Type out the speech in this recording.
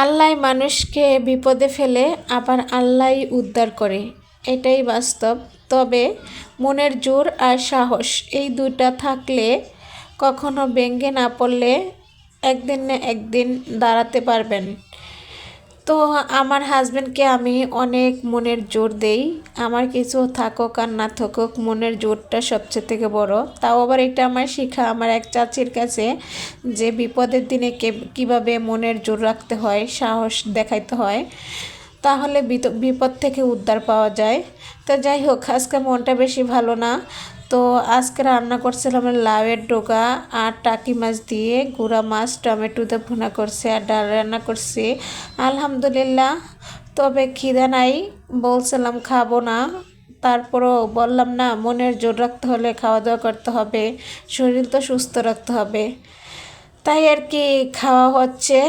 আল্লাহ মানুষকে বিপদে ফেলে আবার আল্লাহই উদ্ধার করে, এটাই বাস্তব। তবে মনের জোর আর সাহস এই দুটা থাকলে কখনো ভেঙে না পড়লে একদিন না একদিন দাঁড়াতে পারবেন। তো আমার হাজব্যান্ডকে আমি অনেক মনের জোর দেই, আমার কিছু থাকুক আর না থাকুক মনের জোরটা সবচেয়ে থেকে বড়। তাও আবার এটা আমার শেখা আমার এক চাচির কাছে, যে বিপদের দিনে কীভাবে মনের জোর রাখতে হয়, সাহস দেখাইতে হয়, তাহলে বিপদ থেকে উদ্ধার পাওয়া যায়। তো যাই হোক, আজকে মনটা বেশি ভালো না। তো আজকে রান্না করছিলাম লাউয়ের ডোকা আর টাকি মাছ দিয়ে, গুঁড়া মাছ টমেটো দিয়ে ভুনা করছি আর ডাল রান্না করছি। আলহামদুলিল্লাহ। তবে খিদে নাই, বলছিলাম খাবো না, তারপরও বললাম না, মনের জোর রাখতে হলে খাওয়া দাওয়া করতে হবে, শরীর তো সুস্থ রাখতে হবে, তাই আর কি খাওয়া হচ্ছে।